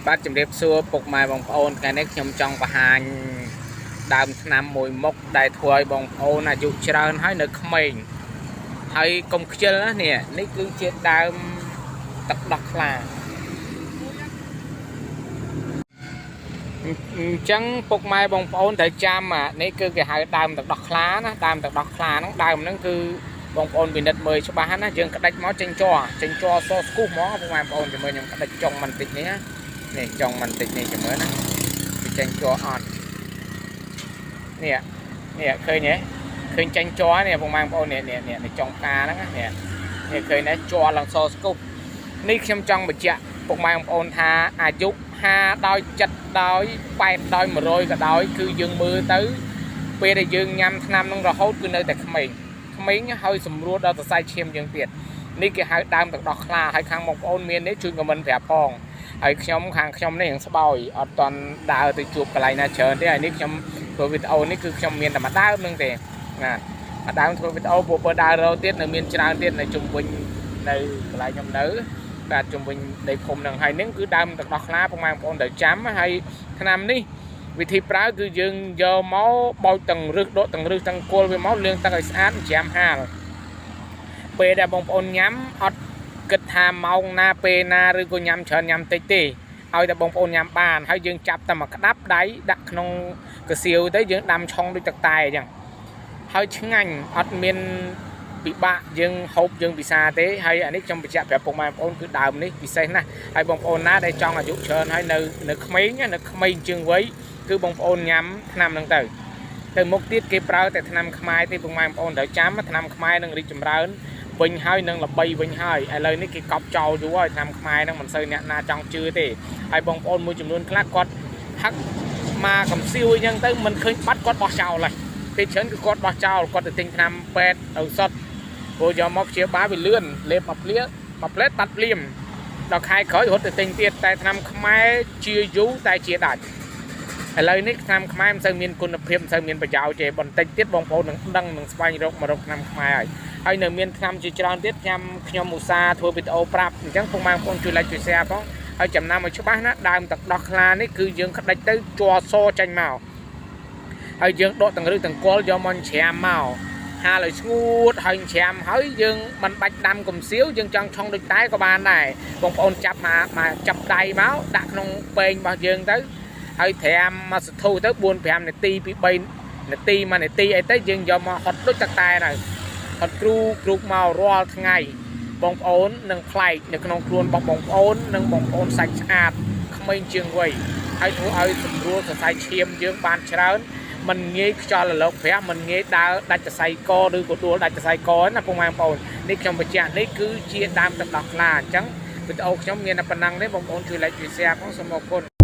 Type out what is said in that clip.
បាទជំរាបសួរពុកម៉ែបងប្អូនថ្ងៃនេះខ្ញុំចង់បង្ហាញដើមថ្នាំមួយមុខដែលធ្វើឲ្យបងប្អូនអាយុច្រើនហើយនៅក្មេងហើយកុំខ្ជិលណានេះគឺជាដើមទឹកដោះខ្លាអញ្ចឹងពុកម៉ែបងប្អូនត្រូវចាំនេះគឺគេហៅដើមទឹកដោះខ្លាណាដើមទឹកដោះខ្លាហ្នឹងដើមហ្នឹងគឺបងប្អូនពិនិត្យមើលច្បាស់ណាយើងក្តិចមកចេញជ័រសស្គូសហ្មងពុកម៉ែបងប្អូនជាមួយខ្ញុំក្តិចចុងបន្តិចនេះនេះចុងបន្តិចនេះចាំមើលណាវាចេញជ័រអត់នេះឃើញទេឃើញចេញជ័រនេះពុកម៉ែបងប្អូននេះចុងផ្កាហ្នឹងនេះឃើញទេជ័រឡើងសស្គូសនេះខ្ញុំចង់បញ្ជាក់ពុកម៉ែបងប្អូនថាអាយុ50ដោយ70ដោយ80ដោយ100ក៏ដោយគឺយើងមើលទៅពេលដែលយើងញ៉ាំថ្នាំនឹងរហូតគឺនៅតែក្មេងហើយសម្រួលដល់សរសៃឈាមយើងទៀតនេះគេហៅដើមទឹកដោះខ្លាហើយខាងបងប្អូនមាននេះជួយខមមិនប្រាប់ផងហើយខាងខ្ញុំនេះស្បោយអត់តន់ដើរទៅជួបកន្លែងណាច្រើនទេហើយនេះខ្ញុំធ្វើវីដេអូនេះគឺខ្ញុំមានតែមួយដើមនឹងទេណាមួយដើមធ្វើវីដេអូពួកដើររោទៀតនៅមានច្រើនទៀតនៅជុំវិញនៅកន្លែងខ្ញុំនៅបាទជុំវិញដីភូមិនឹងហើយនេះគឺដើមទឹកដោះខ្លាបងប្អូនត្រូវចាំហើយថ្នាំនេះវិធីប្រើគឺយើងយកមកបោចទាំងរឹសដកទាំងរឹសទាំងគល់វាមកលាងទឹកឲ្យស្អាតច្រាមហាលពេលដែលបងប្អូនញ៉ាំអត់គិតថាម៉ោងណាពេលណាឬក៏ញ៉ាំច្រើនញ៉ាំតិចទេឲ្យតែបងប្អូនញ៉ាំបានហើយយើងចាប់តែមកក្តាប់ដៃដាក់ក្នុងកសៀវទៅយើងដាំឆុងដូចទឹកតែអញ្ចឹងហើយឆ្ងាញ់អត់មានពិបាកយើងហូបយើងពិសាទេហើយអានេះខ្ញុំបញ្ជាក់ប្រាប់ពុកម៉ែបងប្អូនគឺដើមនេះពិសេសណាស់ហើយបងប្អូនណាដែលចង់អាយុច្រើនហើយនៅក្មេងជាងវ័យគឺបងប្អូនញ៉ាំថ្នាំហ្នឹងទៅមុខទៀតគេប្រើតែថ្នាំខ្មែរទេពុកម៉ែបងប្អូនត្រូវចាំថ្នាំខ្មែរនឹងរីកចម្រើនវិញហើយនឹងល្បីវិញហើយឥឡូវនេះគេកប់ចោលយូរហើយថ្នាំខ្មែរហ្នឹងមិនសូវអ្នកណាចង់ជឿទេហើយបងប្អូនមួយចំនួនខ្លះគាត់ហាក់មកកំសៀវអញ្ចឹងទៅមិនឃើញបាត់គាត់បោះចោលហើយពេលច្រើនគឺគាត់បោះចោលគាត់ទៅទិញថ្នាំពេទ្យឱសថព្រោះយកមកព្យាបាលវាលឿនលេបមួយផ្លែតបាត់ភ្លាមដល់ខែក្រោយរត់ទៅទិញទៀតតែថ្នាំខ្មែរជាយូរតែជាដាច់ឥឡូវនេះថ្នាំខ្មែរមិនសូវមានគុណភាពមិនសូវមានប្រយោជន៍ទេបន្តិចទៀតបងប្អូននឹងដឹងនឹងស្វែងរកមករកថ្នាំខ្មែរហើយនៅមានថ្នាំជាច្រើនទៀតខ្ញុំឧស្សាហ៍ធ្វើវីដេអូប្រាប់អញ្ចឹងពុកម៉ែបងប្អូនជួយ like ជួយ share ផងហើយចំណាំឲ្យច្បាស់ណាដើមទឹកដោះខ្លានេះគឺយើងក្តិចទៅជ័រសចេញមកហើយយើងដកទាំងរឹសទាំងគល់យកមកច្រាមមកហាលឲ្យស្ងួតហើយច្រាមហើយយើងមិនបាច់ដាំកំសៀវយើងចង់ឆុងដូចតែក៏បានដែរបងប្អូនចាប់មកចាប់ដៃមកដាក់ក្នុងពែងរបស់យើងទៅហើយត្រាំមកសធូទៅ 4-5 នាទីពី3នាទី1នាទីអីទៅយើងយកមកហត់ដូចតែទៅហត់គ្រូមករាល់ថ្ងៃបងប្អូននឹងប្លែកនៅក្នុងខ្លួនរបស់បងប្អូននិងបងប្អូនសាច់ស្អាតក្មេងជាងវ័យហើយធ្វើឲ្យសម្រួលសរសៃឈាមយើងបានច្រើនមិនងាយខ្យល់រលកព្រះមិនងាយដើរដាច់សរសៃកឬក៏ដួលដាច់សរសៃកណាបងប្អូននេះខ្ញុំបញ្ជាក់នេះគឺជាដើមទឹកដោះខ្លាអញ្ចឹងវីដេអូខ្ញុំមានតែប៉ុណ្ណឹងទេបងប្អូនជួយ like ជួយ share ផងសូមអរគុណ